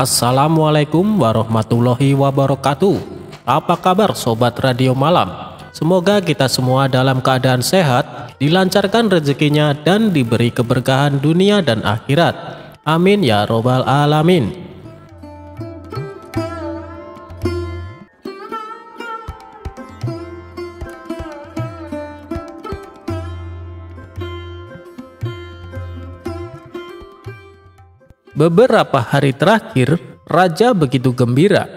Assalamualaikum warahmatullahi wabarakatuh. Apa kabar sobat radio malam? Semoga kita semua dalam keadaan sehat, dilancarkan rezekinya dan diberi keberkahan dunia dan akhirat. Amin ya robbal alamin. Beberapa hari terakhir, Raja begitu gembira.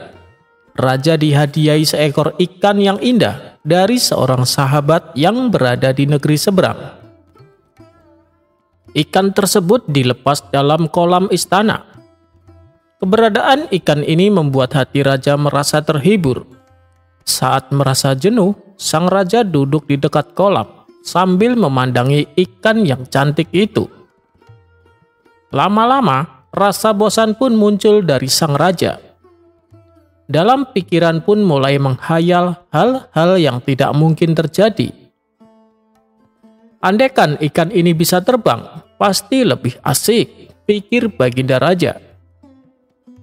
Raja dihadiahi seekor ikan yang indah dari seorang sahabat yang berada di negeri seberang. Ikan tersebut dilepas dalam kolam istana. Keberadaan ikan ini membuat hati Raja merasa terhibur. Saat merasa jenuh, sang Raja duduk di dekat kolam sambil memandangi ikan yang cantik itu. Lama-lama, rasa bosan pun muncul dari sang raja. Dalam pikiran pun mulai menghayal hal-hal yang tidak mungkin terjadi. Andaikan ikan ini bisa terbang, pasti lebih asik, pikir Baginda Raja.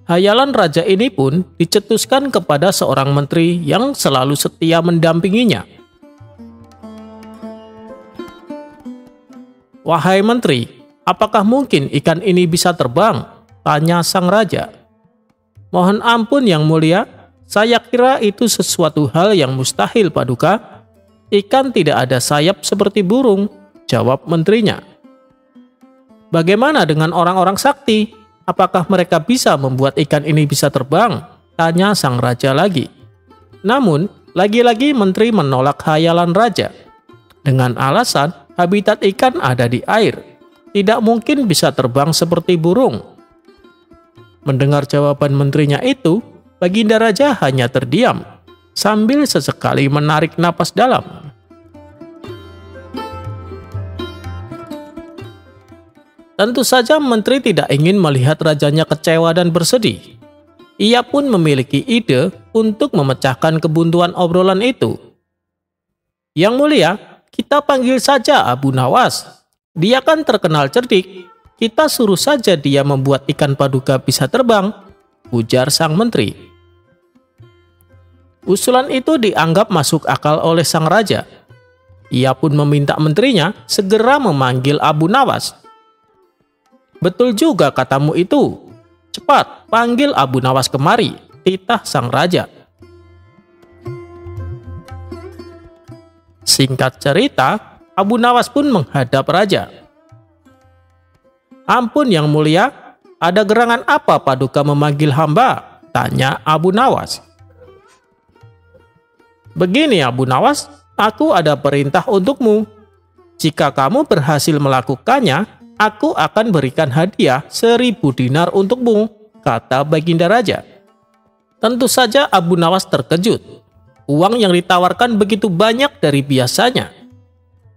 Hayalan raja ini pun dicetuskan kepada seorang menteri yang selalu setia mendampinginya. "Wahai menteri, apakah mungkin ikan ini bisa terbang?" tanya sang raja. "Mohon ampun yang mulia, saya kira itu sesuatu hal yang mustahil Paduka. Ikan tidak ada sayap seperti burung," jawab menterinya. "Bagaimana dengan orang-orang sakti? Apakah mereka bisa membuat ikan ini bisa terbang?" tanya sang raja lagi. Namun, lagi-lagi menteri menolak hayalan raja. Dengan alasan habitat ikan ada di air, tidak mungkin bisa terbang seperti burung. Mendengar jawaban menterinya itu, Baginda Raja hanya terdiam, sambil sesekali menarik napas dalam. Tentu saja menteri tidak ingin melihat rajanya kecewa dan bersedih. Ia pun memiliki ide untuk memecahkan kebuntuan obrolan itu. "Yang mulia, kita panggil saja Abu Nawas. Dia kan terkenal cerdik. Kita suruh saja dia membuat ikan Paduka bisa terbang," ujar sang menteri. Usulan itu dianggap masuk akal oleh sang raja. Ia pun meminta menterinya segera memanggil Abu Nawas. "Betul juga katamu itu. Cepat, panggil Abu Nawas kemari," titah sang raja. Singkat cerita, Abu Nawas pun menghadap raja. "Ampun yang mulia, ada gerangan apa Paduka memanggil hamba?" tanya Abu Nawas. "Begini Abu Nawas, aku ada perintah untukmu. Jika kamu berhasil melakukannya, aku akan berikan hadiah 1000 dinar untukmu," kata Baginda Raja. Tentu saja Abu Nawas terkejut. Uang yang ditawarkan begitu banyak dari biasanya.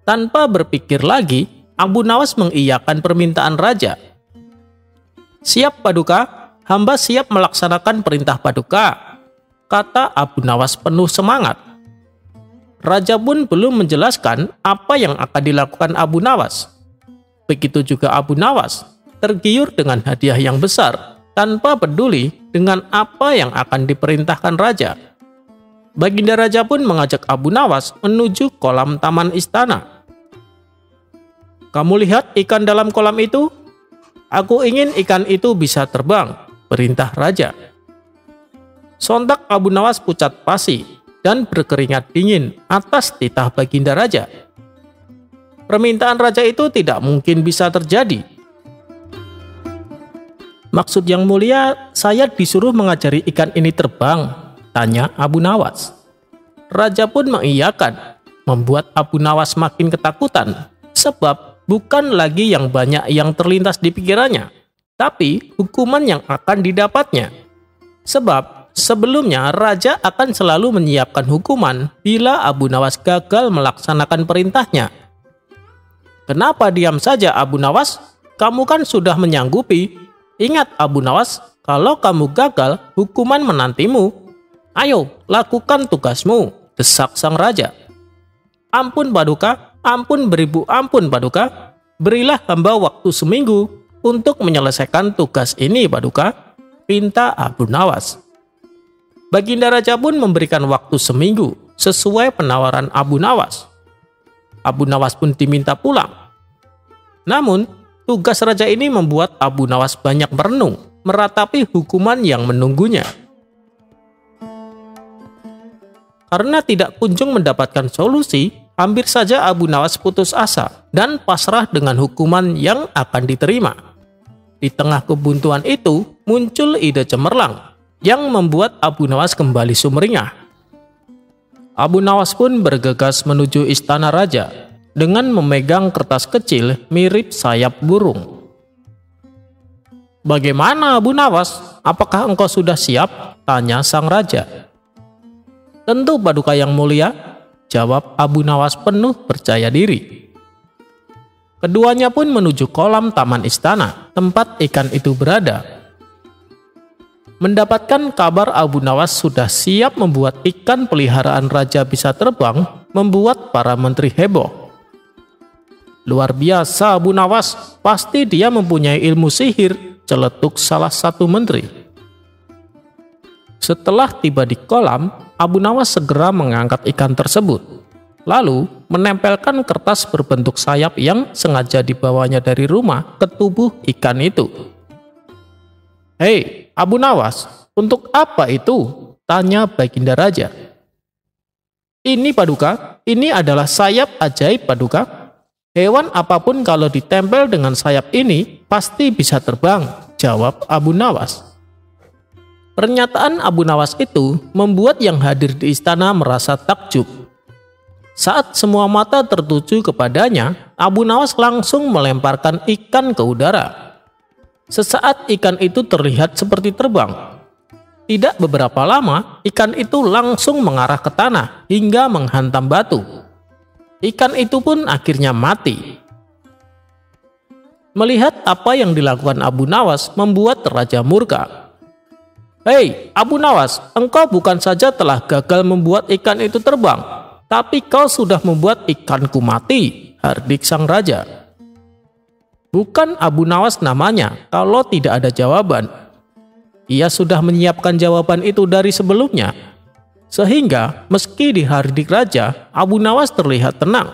Tanpa berpikir lagi, Abu Nawas mengiyakan permintaan raja. "Siap Paduka, hamba siap melaksanakan perintah Paduka," kata Abu Nawas penuh semangat. Raja pun belum menjelaskan apa yang akan dilakukan Abu Nawas. Begitu juga Abu Nawas, tergiur dengan hadiah yang besar, tanpa peduli dengan apa yang akan diperintahkan raja. Baginda Raja pun mengajak Abu Nawas menuju kolam taman istana. "Kamu lihat ikan dalam kolam itu? Aku ingin ikan itu bisa terbang," perintah raja. Sontak Abu Nawas pucat pasi dan berkeringat dingin atas titah Baginda Raja. Permintaan raja itu tidak mungkin bisa terjadi. "Maksud yang mulia, saya disuruh mengajari ikan ini terbang," tanya Abu Nawas. Raja pun mengiyakan, membuat Abu Nawas makin ketakutan, sebab bukan lagi yang banyak yang terlintas di pikirannya, tapi hukuman yang akan didapatnya. Sebab sebelumnya raja akan selalu menyiapkan hukuman bila Abu Nawas gagal melaksanakan perintahnya. "Kenapa diam saja Abu Nawas? Kamu kan sudah menyanggupi. Ingat Abu Nawas, kalau kamu gagal, hukuman menantimu. Ayo, lakukan tugasmu," desak sang raja. "Ampun Paduka, ampun beribu ampun Paduka. Berilah hamba waktu seminggu untuk menyelesaikan tugas ini Paduka," pinta Abu Nawas. Baginda Raja pun memberikan waktu seminggu sesuai penawaran Abu Nawas. Abu Nawas pun diminta pulang. Namun, tugas raja ini membuat Abu Nawas banyak merenung, meratapi hukuman yang menunggunya. Karena tidak kunjung mendapatkan solusi, hampir saja Abu Nawas putus asa dan pasrah dengan hukuman yang akan diterima. Di tengah kebuntuan itu, muncul ide cemerlang yang membuat Abu Nawas kembali sumringah. Abu Nawas pun bergegas menuju istana raja dengan memegang kertas kecil mirip sayap burung. "Bagaimana Abu Nawas? Apakah engkau sudah siap?" tanya sang raja. "Tentu Paduka yang mulia," jawab Abu Nawas penuh percaya diri. Keduanya pun menuju kolam taman istana, tempat ikan itu berada. Mendapatkan kabar Abu Nawas sudah siap membuat ikan peliharaan raja bisa terbang, membuat para menteri heboh. "Luar biasa Abu Nawas, pasti dia mempunyai ilmu sihir," celetuk salah satu menteri. Setelah tiba di kolam, Abu Nawas segera mengangkat ikan tersebut, lalu menempelkan kertas berbentuk sayap yang sengaja dibawanya dari rumah ke tubuh ikan itu. "Hei, Abu Nawas, untuk apa itu?" tanya Baginda Raja. "Ini Paduka, ini adalah sayap ajaib Paduka. Hewan apapun kalau ditempel dengan sayap ini pasti bisa terbang," jawab Abu Nawas. Pernyataan Abu Nawas itu membuat yang hadir di istana merasa takjub. Saat semua mata tertuju kepadanya, Abu Nawas langsung melemparkan ikan ke udara. Sesaat ikan itu terlihat seperti terbang. Tidak beberapa lama, ikan itu langsung mengarah ke tanah hingga menghantam batu. Ikan itu pun akhirnya mati. Melihat apa yang dilakukan Abu Nawas membuat raja murka. "Hei, Abu Nawas, engkau bukan saja telah gagal membuat ikan itu terbang, tapi kau sudah membuat ikanku mati," hardik sang raja. Bukan Abu Nawas namanya kalau tidak ada jawaban. Ia sudah menyiapkan jawaban itu dari sebelumnya. Sehingga meski dihardik raja, Abu Nawas terlihat tenang.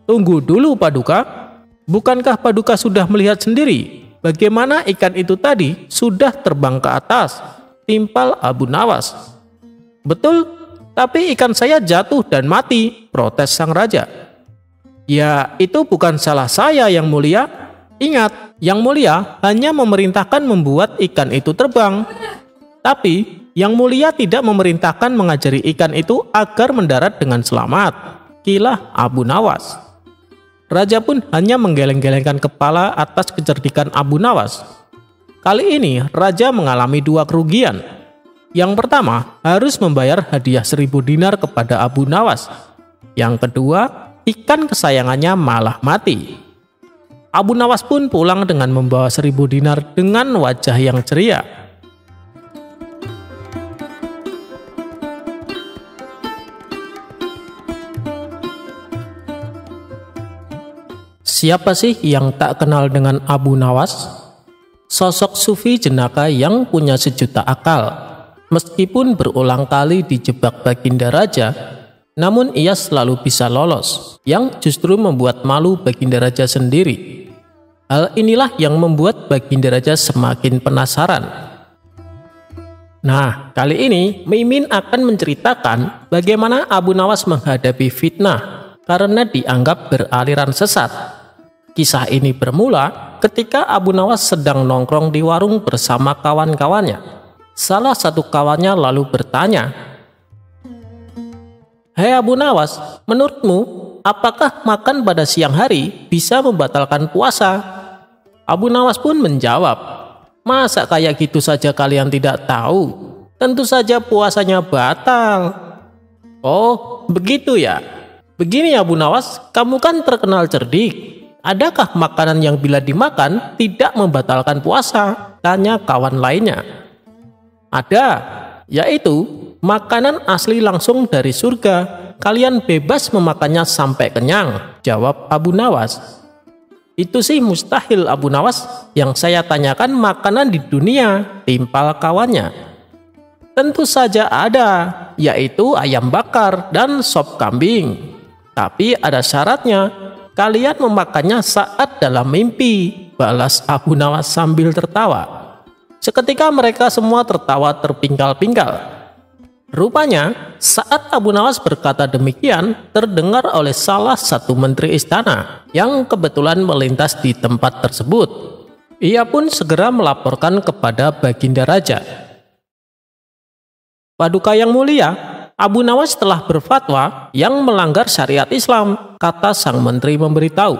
"Tunggu dulu Paduka, bukankah Paduka sudah melihat sendiri bagaimana ikan itu tadi sudah terbang ke atas?" timpal Abu Nawas. "Betul, tapi ikan saya jatuh dan mati," protes sang raja. "Ya, itu bukan salah saya yang mulia. Ingat, yang mulia hanya memerintahkan membuat ikan itu terbang. Tapi yang mulia tidak memerintahkan mengajari ikan itu agar mendarat dengan selamat," kilah Abu Nawas. Raja pun hanya menggeleng-gelengkan kepala atas kecerdikan Abu Nawas. Kali ini raja mengalami dua kerugian. Yang pertama, harus membayar hadiah 1000 dinar kepada Abu Nawas. Yang kedua, ikan kesayangannya malah mati. Abu Nawas pun pulang dengan membawa 1000 dinar dengan wajah yang ceria. Siapa sih yang tak kenal dengan Abu Nawas? Sosok sufi jenaka yang punya sejuta akal. Meskipun berulang kali dijebak Baginda Raja, namun ia selalu bisa lolos, yang justru membuat malu Baginda Raja sendiri. Hal inilah yang membuat Baginda Raja semakin penasaran. Nah, kali ini Mimin akan menceritakan bagaimana Abu Nawas menghadapi fitnah karena dianggap beraliran sesat. Kisah ini bermula ketika Abu Nawas sedang nongkrong di warung bersama kawan-kawannya. Salah satu kawannya lalu bertanya, "Hei Abu Nawas, menurutmu apakah makan pada siang hari bisa membatalkan puasa?" Abu Nawas pun menjawab, "Masa kayak gitu saja kalian tidak tahu? Tentu saja puasanya batal." "Oh, begitu ya. Begini Abu Nawas, kamu kan terkenal cerdik. Adakah makanan yang bila dimakan tidak membatalkan puasa?" tanya kawan lainnya. "Ada, yaitu makanan asli langsung dari surga. Kalian bebas memakannya sampai kenyang," jawab Abu Nawas. Itu sih mustahil Abu Nawas, yang saya tanyakan makanan di dunia, timpal kawannya. Tentu saja ada, yaitu ayam bakar dan sop kambing. Tapi ada syaratnya, kalian memakannya saat dalam mimpi, balas Abu Nawas sambil tertawa. Seketika mereka semua tertawa terpingkal-pingkal. Rupanya, saat Abu Nawas berkata demikian, terdengar oleh salah satu menteri istana yang kebetulan melintas di tempat tersebut. Ia pun segera melaporkan kepada Baginda Raja. Paduka yang mulia, Abu Nawas telah berfatwa yang melanggar syariat Islam, kata sang menteri memberitahu.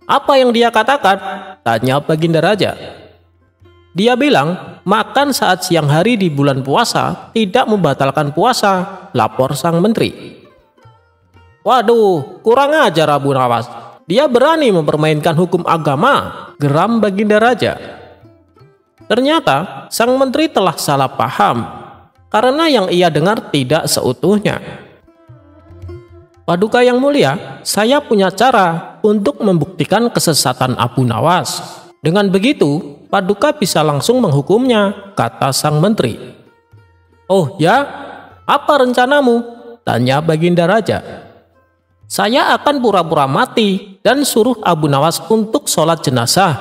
Apa yang dia katakan? Tanya Baginda Raja. Dia bilang, makan saat siang hari di bulan puasa tidak membatalkan puasa, lapor sang menteri. Waduh, kurang ajar Abu Nawas. Dia berani mempermainkan hukum agama, geram Baginda Raja. Ternyata, sang menteri telah salah paham, karena yang ia dengar tidak seutuhnya. Paduka yang mulia, saya punya cara untuk membuktikan kesesatan Abu Nawas. Dengan begitu, Paduka bisa langsung menghukumnya, kata sang menteri. Oh ya, apa rencanamu? Tanya Baginda Raja. Saya akan pura-pura mati dan suruh Abu Nawas untuk sholat jenazah.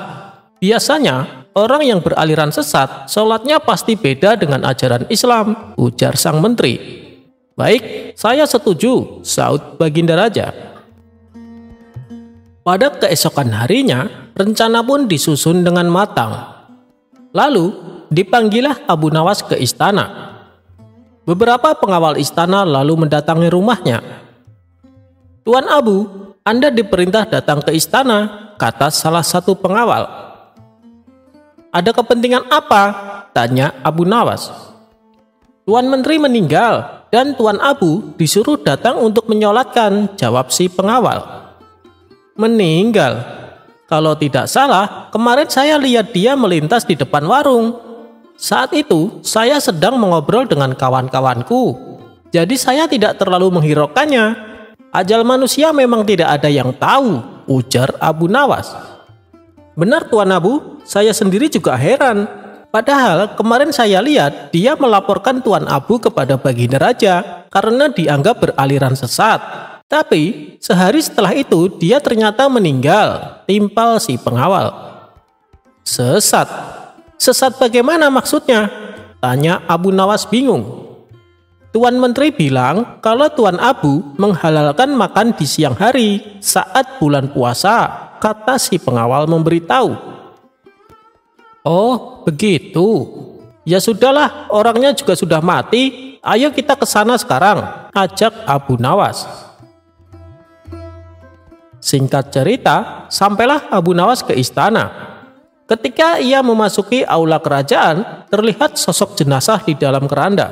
Biasanya, orang yang beraliran sesat, sholatnya pasti beda dengan ajaran Islam, ujar sang menteri. Baik, saya setuju, saut Baginda Raja. Pada keesokan harinya, rencana pun disusun dengan matang. Lalu, dipanggillah Abu Nawas ke istana. Beberapa pengawal istana lalu mendatangi rumahnya. Tuan Abu, Anda diperintah datang ke istana, kata salah satu pengawal. Ada kepentingan apa? Tanya Abu Nawas. Tuan Menteri meninggal dan Tuan Abu disuruh datang untuk menyolatkan, jawab si pengawal. Meninggal? Kalau tidak salah, kemarin saya lihat dia melintas di depan warung. Saat itu, saya sedang mengobrol dengan kawan-kawanku. Jadi saya tidak terlalu menghiraukannya. Ajal manusia memang tidak ada yang tahu, ujar Abu Nawas. Benar Tuan Abu, saya sendiri juga heran. Padahal kemarin saya lihat dia melaporkan Tuan Abu kepada Baginda Raja karena dianggap beraliran sesat. Tapi sehari setelah itu dia ternyata meninggal, timpal si pengawal. Sesat? Sesat bagaimana maksudnya? Tanya Abu Nawas bingung. Tuan Menteri bilang kalau Tuan Abu menghalalkan makan di siang hari saat bulan puasa, kata si pengawal memberitahu. Oh, begitu. Ya sudahlah, orangnya juga sudah mati. Ayo kita ke sana sekarang, ajak Abu Nawas. Singkat cerita, sampailah Abu Nawas ke istana. Ketika ia memasuki aula kerajaan, terlihat sosok jenazah di dalam keranda.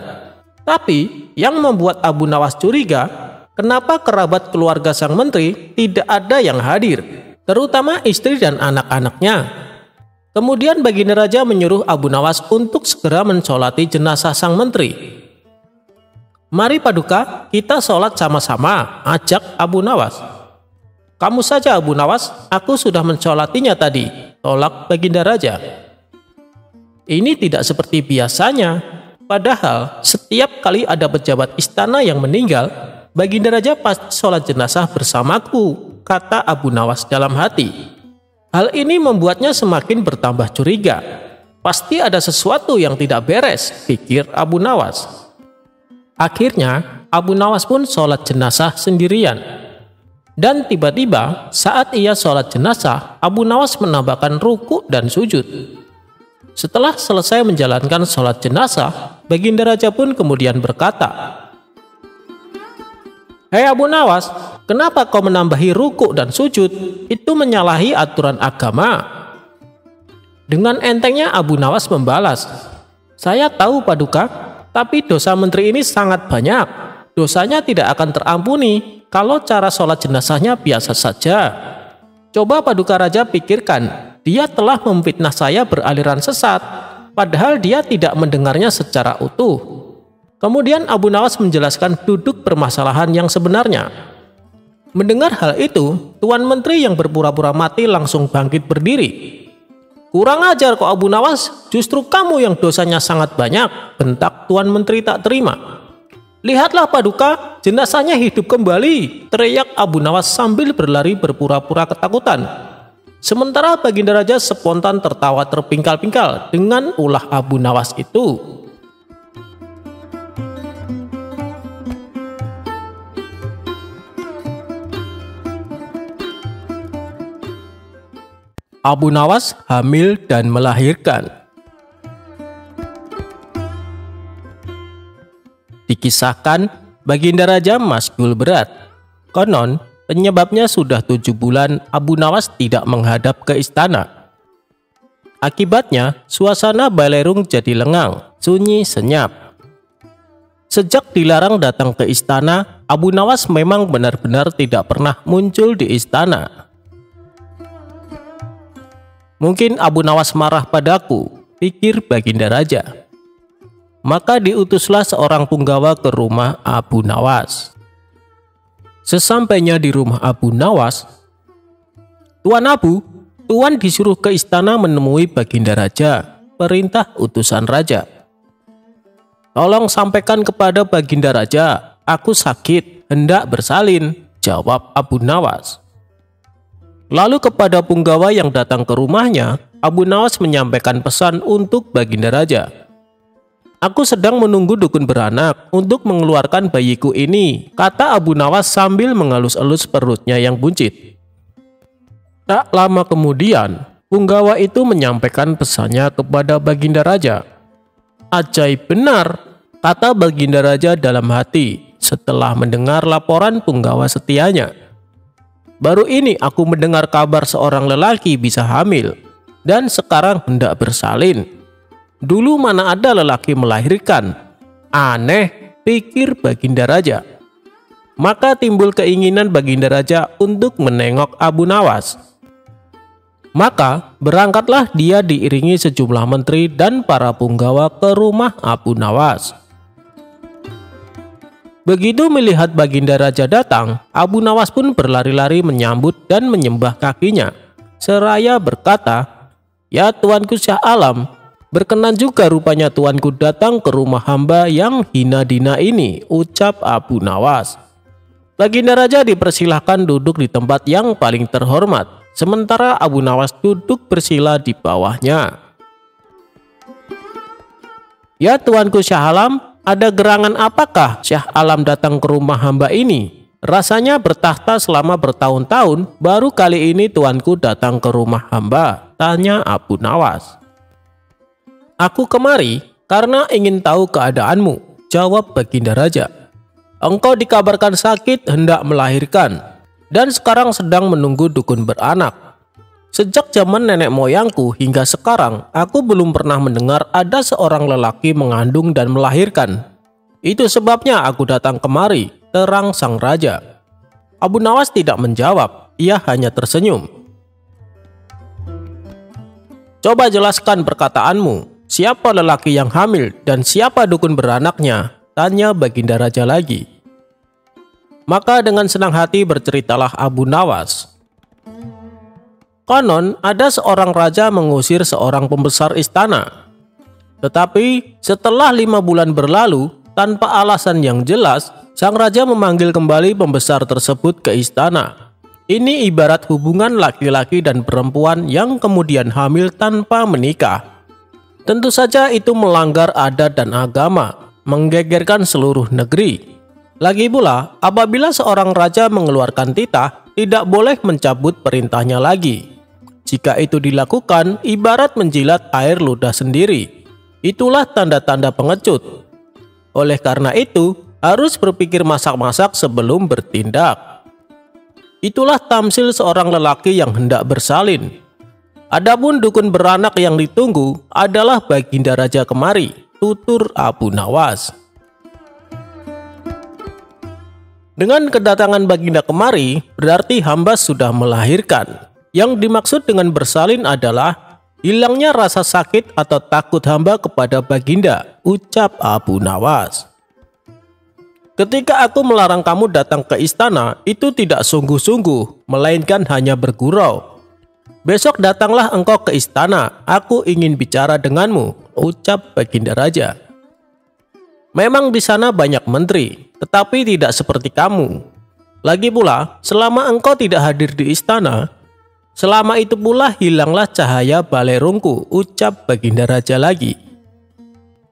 Tapi, yang membuat Abu Nawas curiga, kenapa kerabat keluarga sang menteri tidak ada yang hadir, terutama istri dan anak-anaknya. Kemudian Baginda Raja menyuruh Abu Nawas untuk segera mensolati jenazah sang menteri. Mari Paduka, kita sholat sama-sama, ajak Abu Nawas. Kamu saja Abu Nawas, aku sudah mensolatinya tadi, tolak Baginda Raja. Ini tidak seperti biasanya, padahal setiap kali ada pejabat istana yang meninggal, Baginda Raja pasti sholat jenazah bersamaku, kata Abu Nawas dalam hati. Hal ini membuatnya semakin bertambah curiga. Pasti ada sesuatu yang tidak beres, pikir Abu Nawas. Akhirnya, Abu Nawas pun sholat jenazah sendirian. Dan tiba-tiba saat ia sholat jenazah, Abu Nawas menambahkan ruku dan sujud. Setelah selesai menjalankan sholat jenazah, Baginda Raja pun kemudian berkata, Hei Abu Nawas, kenapa kau menambahi ruku dan sujud? Itu menyalahi aturan agama. Dengan entengnya Abu Nawas membalas, Saya tahu Paduka, tapi dosa menteri ini sangat banyak. Dosanya tidak akan terampuni kalau cara sholat jenazahnya biasa saja. Coba Paduka Raja pikirkan, dia telah memfitnah saya beraliran sesat, padahal dia tidak mendengarnya secara utuh. Kemudian Abu Nawas menjelaskan duduk permasalahan yang sebenarnya. Mendengar hal itu, Tuan Menteri yang berpura-pura mati langsung bangkit berdiri. "Kurang ajar kau Abu Nawas, justru kamu yang dosanya sangat banyak," bentak Tuan Menteri tak terima. "Lihatlah Paduka, jenazahnya hidup kembali," teriak Abu Nawas sambil berlari berpura-pura ketakutan. Sementara Baginda Raja spontan tertawa terpingkal-pingkal dengan ulah Abu Nawas itu. Abu Nawas hamil dan melahirkan. Dikisahkan, Baginda Raja masgul berat. Konon, penyebabnya sudah 7 bulan Abu Nawas tidak menghadap ke istana. Akibatnya, suasana Balerung jadi lengang, sunyi senyap. Sejak dilarang datang ke istana, Abu Nawas memang benar-benar tidak pernah muncul di istana. "Mungkin Abu Nawas marah padaku," pikir Baginda Raja. Maka diutuslah seorang punggawa ke rumah Abu Nawas. Sesampainya di rumah Abu Nawas, "Tuan Abu, Tuan disuruh ke istana menemui Baginda Raja," perintah utusan raja. "Tolong sampaikan kepada Baginda Raja, aku sakit, hendak bersalin," jawab Abu Nawas. Lalu kepada punggawa yang datang ke rumahnya, Abu Nawas menyampaikan pesan untuk Baginda Raja. "Aku sedang menunggu dukun beranak untuk mengeluarkan bayiku ini," kata Abu Nawas sambil mengelus-elus perutnya yang buncit. Tak lama kemudian, punggawa itu menyampaikan pesannya kepada Baginda Raja. "Ajaib benar," kata Baginda Raja dalam hati setelah mendengar laporan punggawa setianya. "Baru ini aku mendengar kabar seorang lelaki bisa hamil, dan sekarang hendak bersalin. Dulu mana ada lelaki melahirkan? Aneh," pikir Baginda Raja. Maka timbul keinginan Baginda Raja untuk menengok Abu Nawas. Maka berangkatlah dia diiringi sejumlah menteri dan para punggawa ke rumah Abu Nawas. Begitu melihat Baginda Raja datang, Abu Nawas pun berlari-lari menyambut dan menyembah kakinya, seraya berkata, "Ya Tuanku Syah Alam, berkenan juga rupanya Tuanku datang ke rumah hamba yang hina dina ini," ucap Abu Nawas. Baginda Raja dipersilahkan duduk di tempat yang paling terhormat, sementara Abu Nawas duduk bersila di bawahnya. "Ya Tuanku Syah Alam, ada gerangan apakah Syah Alam datang ke rumah hamba ini? Rasanya bertahta selama bertahun-tahun, baru kali ini Tuanku datang ke rumah hamba," tanya Abu Nawas. "Aku kemari karena ingin tahu keadaanmu," jawab Baginda Raja. "Engkau dikabarkan sakit hendak melahirkan, dan sekarang sedang menunggu dukun beranak. Sejak zaman nenek moyangku hingga sekarang, aku belum pernah mendengar ada seorang lelaki mengandung dan melahirkan. Itu sebabnya aku datang kemari," terang sang raja. Abu Nawas tidak menjawab, ia hanya tersenyum. "Coba jelaskan perkataanmu, siapa lelaki yang hamil dan siapa dukun beranaknya?" tanya Baginda Raja lagi. Maka dengan senang hati berceritalah Abu Nawas. Konon ada seorang raja mengusir seorang pembesar istana. Tetapi setelah 5 bulan berlalu, tanpa alasan yang jelas, sang raja memanggil kembali pembesar tersebut ke istana. Ini ibarat hubungan laki-laki dan perempuan yang kemudian hamil tanpa menikah. Tentu saja itu melanggar adat dan agama, menggegerkan seluruh negeri. Lagi pula, apabila seorang raja mengeluarkan titah, tidak boleh mencabut perintahnya lagi. Jika itu dilakukan, ibarat menjilat air ludah sendiri. Itulah tanda-tanda pengecut. Oleh karena itu, harus berpikir masak-masak sebelum bertindak. Itulah tamsil seorang lelaki yang hendak bersalin. Adapun dukun beranak yang ditunggu adalah Baginda Raja kemari, tutur Abu Nawas. Dengan kedatangan Baginda kemari, berarti hamba sudah melahirkan. Yang dimaksud dengan bersalin adalah hilangnya rasa sakit atau takut hamba kepada Baginda, ucap Abu Nawas. Ketika aku melarang kamu datang ke istana, itu tidak sungguh-sungguh, melainkan hanya bergurau. Besok datanglah engkau ke istana, aku ingin bicara denganmu, ucap Baginda Raja. Memang di sana banyak menteri, tetapi tidak seperti kamu. Lagi pula, selama engkau tidak hadir di istana, selama itu pula hilanglah cahaya balerungku, ucap Baginda Raja lagi.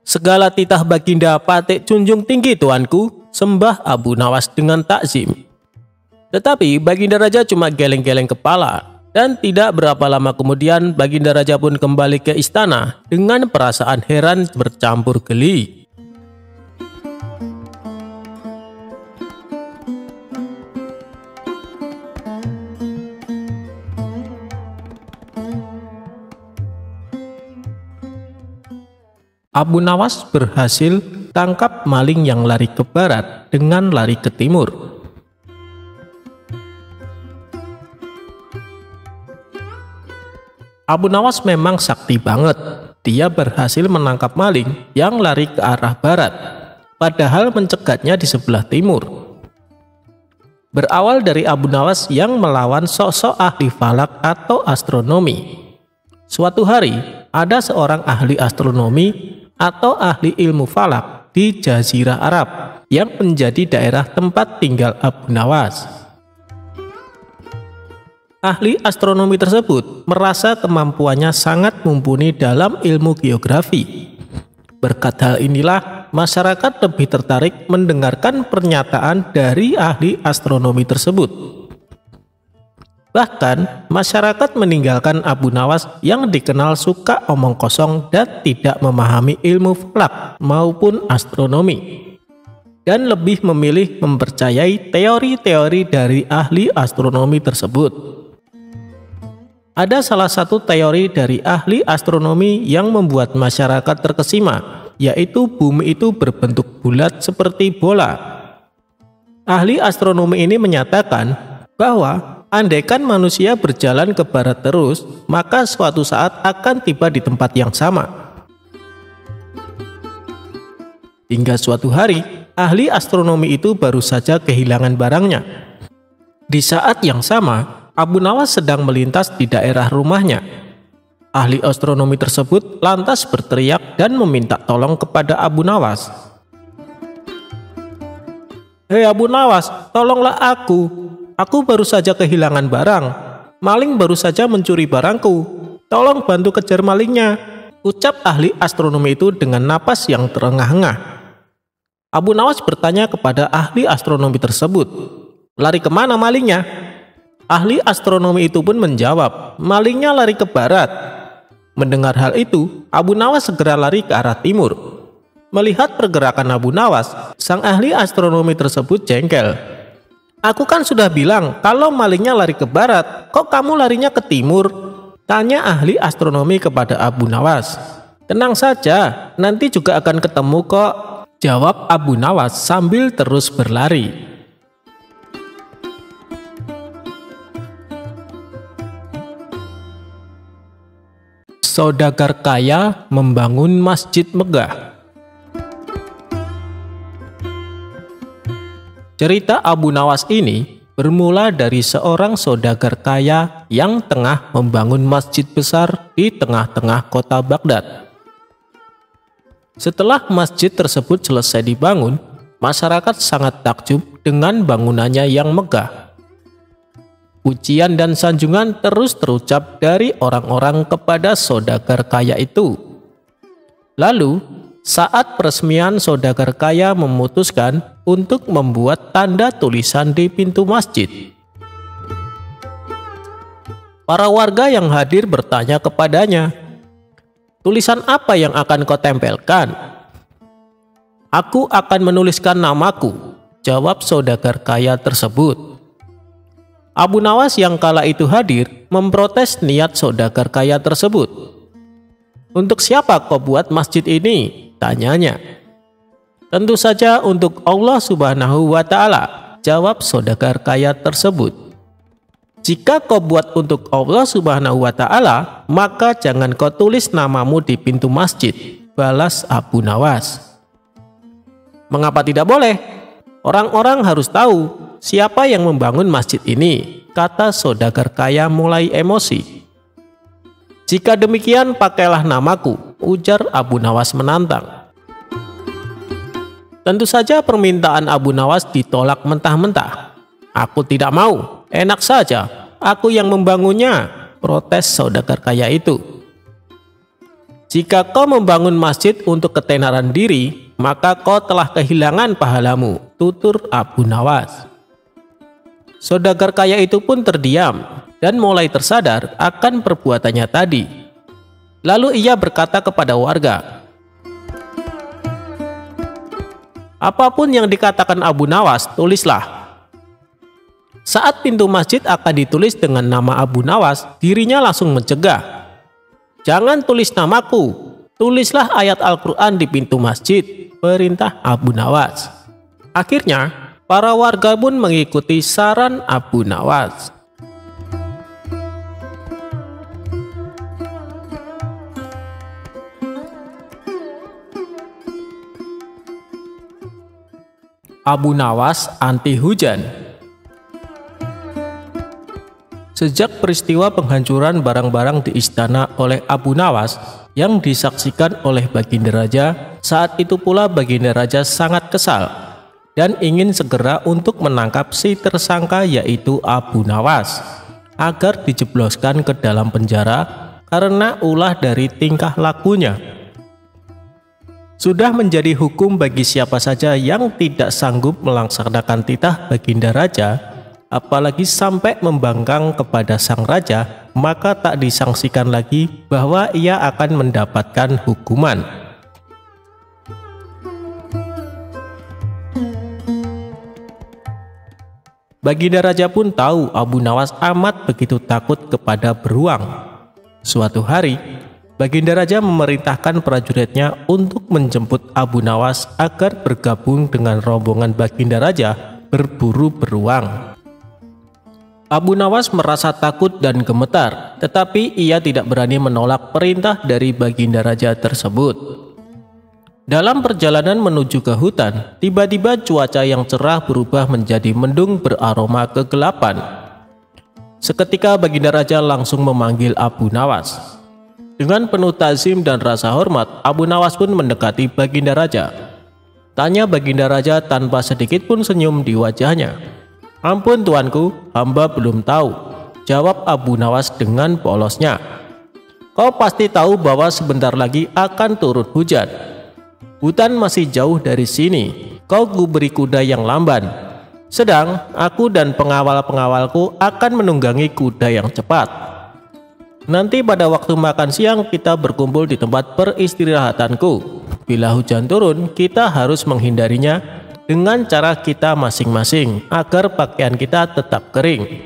Segala titah Baginda patik junjung tinggi tuanku, sembah Abu Nawas dengan takzim. Tetapi Baginda Raja cuma geleng-geleng kepala, dan tidak berapa lama kemudian Baginda Raja pun kembali ke istana dengan perasaan heran bercampur geli. Abu Nawas berhasil tangkap maling yang lari ke barat dengan lari ke timur. Abu Nawas memang sakti banget. Dia berhasil menangkap maling yang lari ke arah barat, padahal mencegatnya di sebelah timur. Berawal dari Abu Nawas yang melawan sosok ahli falak atau astronomi. Suatu hari, ada seorang ahli astronomi atau ahli ilmu falak di Jazirah Arab yang menjadi daerah tempat tinggal Abu Nawas. Ahli astronomi tersebut merasa kemampuannya sangat mumpuni dalam ilmu geografi. Berkat hal inilah, masyarakat lebih tertarik mendengarkan pernyataan dari ahli astronomi tersebut. Bahkan, masyarakat meninggalkan Abu Nawas yang dikenal suka omong kosong dan tidak memahami ilmu falak maupun astronomi, dan lebih memilih mempercayai teori-teori dari ahli astronomi tersebut. Ada salah satu teori dari ahli astronomi yang membuat masyarakat terkesima, yaitu bumi itu berbentuk bulat seperti bola. Ahli astronomi ini menyatakan bahwa andaikan manusia berjalan ke barat terus, maka suatu saat akan tiba di tempat yang sama. Hingga suatu hari, ahli astronomi itu baru saja kehilangan barangnya. Di saat yang sama, Abu Nawas sedang melintas di daerah rumahnya. Ahli astronomi tersebut lantas berteriak dan meminta tolong kepada Abu Nawas. "Hei Abu Nawas, tolonglah aku. Aku baru saja kehilangan barang. Maling baru saja mencuri barangku. Tolong bantu kejar malingnya," ucap ahli astronomi itu dengan napas yang terengah-engah. Abu Nawas bertanya kepada ahli astronomi tersebut, "Lari kemana malingnya?" Ahli astronomi itu pun menjawab, "Malingnya lari ke barat." Mendengar hal itu, Abu Nawas segera lari ke arah timur. Melihat pergerakan Abu Nawas, sang ahli astronomi tersebut jengkel. "Aku kan sudah bilang kalau malingnya lari ke barat, kok kamu larinya ke timur?" tanya ahli astronomi kepada Abu Nawas. "Tenang saja, nanti juga akan ketemu kok," jawab Abu Nawas sambil terus berlari. Saudagar kaya membangun masjid megah. Cerita Abu Nawas ini bermula dari seorang saudagar kaya yang tengah membangun masjid besar di tengah-tengah kota Baghdad. Setelah masjid tersebut selesai dibangun, masyarakat sangat takjub dengan bangunannya yang megah. Pujian dan sanjungan terus terucap dari orang-orang kepada saudagar kaya itu. Lalu, saat peresmian, saudagar kaya memutuskan untuk membuat tanda tulisan di pintu masjid. Para warga yang hadir bertanya kepadanya, "Tulisan apa yang akan kau tempelkan?" "Aku akan menuliskan namaku," jawab saudagar kaya tersebut. Abu Nawas yang kala itu hadir memprotes niat saudagar kaya tersebut. "Untuk siapa kau buat masjid ini?" tanyanya. "Tentu saja untuk Allah Subhanahu wa Ta'ala," jawab saudagar kaya tersebut. "Jika kau buat untuk Allah Subhanahu wa Ta'ala, maka jangan kau tulis namamu di pintu masjid," balas Abu Nawas. "Mengapa tidak boleh?" Orang-orang harus tahu siapa yang membangun masjid ini, kata saudagar kaya mulai emosi. Jika demikian pakailah namaku, ujar Abu Nawas menantang. Tentu saja permintaan Abu Nawas ditolak mentah-mentah. Aku tidak mau, enak saja, aku yang membangunnya, protes saudagar kaya itu. Jika kau membangun masjid untuk ketenaran diri, maka kau telah kehilangan pahalamu, tutur Abu Nawas. Saudagar kaya itu pun terdiam dan mulai tersadar akan perbuatannya tadi. Lalu ia berkata kepada warga, apapun yang dikatakan Abu Nawas, tulislah. Saat pintu masjid akan ditulis dengan nama Abu Nawas, dirinya langsung mencegah. Jangan tulis namaku, tulislah ayat Al-Quran di pintu masjid, perintah Abu Nawas. Akhirnya, para warga pun mengikuti saran Abu Nawas. Abu Nawas anti hujan. Sejak peristiwa penghancuran barang-barang di istana oleh Abu Nawas yang disaksikan oleh Baginda Raja, saat itu pula Baginda Raja sangat kesal dan ingin segera untuk menangkap si tersangka yaitu Abu Nawas agar dijebloskan ke dalam penjara karena ulah dari tingkah lakunya. Sudah menjadi hukum bagi siapa saja yang tidak sanggup melaksanakan titah Baginda Raja, apalagi sampai membangkang kepada sang raja, maka tak disangsikan lagi bahwa ia akan mendapatkan hukuman. Baginda Raja pun tahu Abu Nawas amat begitu takut kepada beruang. Suatu hari, Baginda Raja memerintahkan prajuritnya untuk menjemput Abu Nawas agar bergabung dengan rombongan Baginda Raja berburu beruang. Abu Nawas merasa takut dan gemetar, tetapi ia tidak berani menolak perintah dari Baginda Raja tersebut. Dalam perjalanan menuju ke hutan, tiba-tiba cuaca yang cerah berubah menjadi mendung beraroma kegelapan. Seketika Baginda Raja langsung memanggil Abu Nawas. Dengan penuh ta'zim dan rasa hormat, Abu Nawas pun mendekati Baginda Raja. Tanya Baginda Raja tanpa sedikit pun senyum di wajahnya. Ampun tuanku, hamba belum tahu, jawab Abu Nawas dengan polosnya. Kau pasti tahu bahwa sebentar lagi akan turun hujan. Hutan masih jauh dari sini, kau kuberi kuda yang lamban. Sedang aku dan pengawal-pengawalku akan menunggangi kuda yang cepat. Nanti pada waktu makan siang kita berkumpul di tempat peristirahatanku. Bila hujan turun, kita harus menghindarinya dengan cara kita masing-masing agar pakaian kita tetap kering.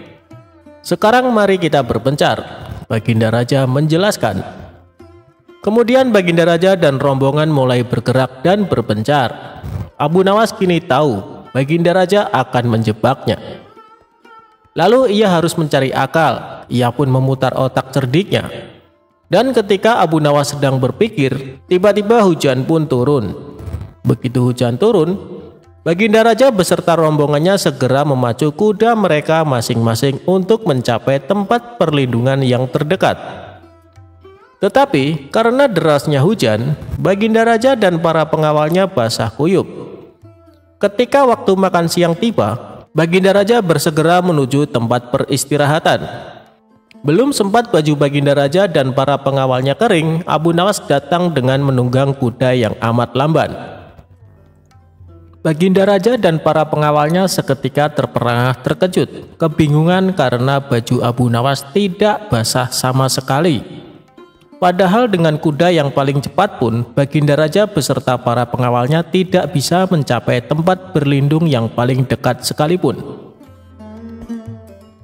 Sekarang mari kita berpencar, Baginda Raja menjelaskan. Kemudian Baginda Raja dan rombongan mulai bergerak dan berpencar. Abu Nawas kini tahu Baginda Raja akan menjebaknya. Lalu ia harus mencari akal, ia pun memutar otak cerdiknya. Dan ketika Abu Nawas sedang berpikir, tiba-tiba hujan pun turun. Begitu hujan turun, Baginda Raja beserta rombongannya segera memacu kuda mereka masing-masing untuk mencapai tempat perlindungan yang terdekat. Tetapi karena derasnya hujan, Baginda Raja dan para pengawalnya basah kuyup. Ketika waktu makan siang tiba, Baginda Raja bersegera menuju tempat peristirahatan. Belum sempat baju Baginda Raja dan para pengawalnya kering, Abu Nawas datang dengan menunggang kuda yang amat lamban. Baginda Raja dan para pengawalnya seketika terperangah terkejut, kebingungan karena baju Abu Nawas tidak basah sama sekali. Padahal dengan kuda yang paling cepat pun, Baginda Raja beserta para pengawalnya tidak bisa mencapai tempat berlindung yang paling dekat sekalipun.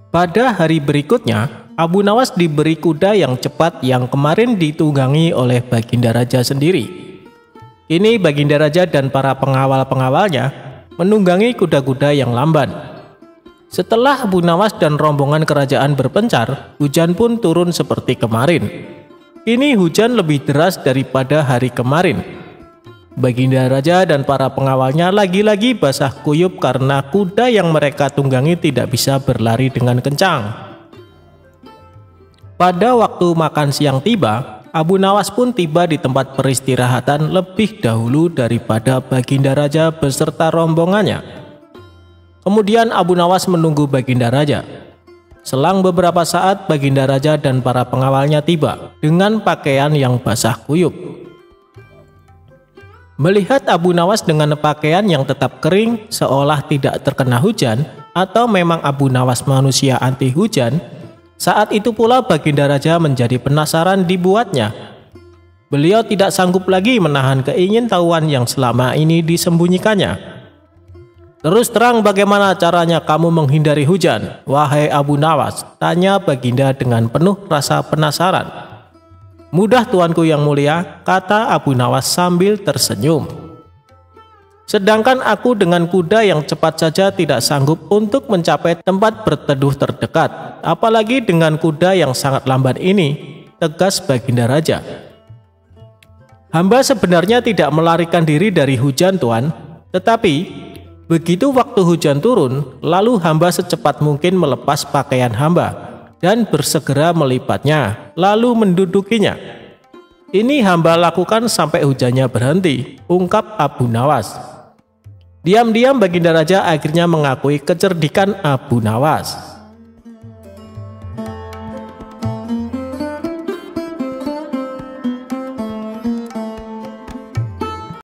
Pada hari berikutnya, Abu Nawas diberi kuda yang cepat yang kemarin ditunggangi oleh Baginda Raja sendiri. Kini Baginda Raja dan para pengawal-pengawalnya menunggangi kuda-kuda yang lamban. Setelah Abu Nawas dan rombongan kerajaan berpencar, hujan pun turun seperti kemarin. Kini hujan lebih deras daripada hari kemarin. Baginda Raja dan para pengawalnya lagi-lagi basah kuyup karena kuda yang mereka tunggangi tidak bisa berlari dengan kencang. Pada waktu makan siang tiba, Abu Nawas pun tiba di tempat peristirahatan lebih dahulu daripada Baginda Raja beserta rombongannya. Kemudian Abu Nawas menunggu Baginda Raja. Selang beberapa saat, Baginda Raja dan para pengawalnya tiba dengan pakaian yang basah kuyup. Melihat Abu Nawas dengan pakaian yang tetap kering seolah tidak terkena hujan, atau memang Abu Nawas manusia anti hujan, saat itu pula Baginda Raja menjadi penasaran dibuatnya. Beliau tidak sanggup lagi menahan keingintahuan yang selama ini disembunyikannya. "Terus terang bagaimana caranya kamu menghindari hujan, wahai Abu Nawas?" tanya Baginda dengan penuh rasa penasaran. "Mudah tuanku yang mulia," kata Abu Nawas sambil tersenyum. "Sedangkan aku dengan kuda yang cepat saja tidak sanggup untuk mencapai tempat berteduh terdekat, apalagi dengan kuda yang sangat lambat ini," tegas Baginda Raja. "Hamba sebenarnya tidak melarikan diri dari hujan, Tuan. Tetapi begitu waktu hujan turun, lalu hamba secepat mungkin melepas pakaian hamba dan bersegera melipatnya, lalu mendudukinya. Ini hamba lakukan sampai hujannya berhenti," ungkap Abu Nawas. Diam-diam Baginda Raja akhirnya mengakui kecerdikan Abu Nawas.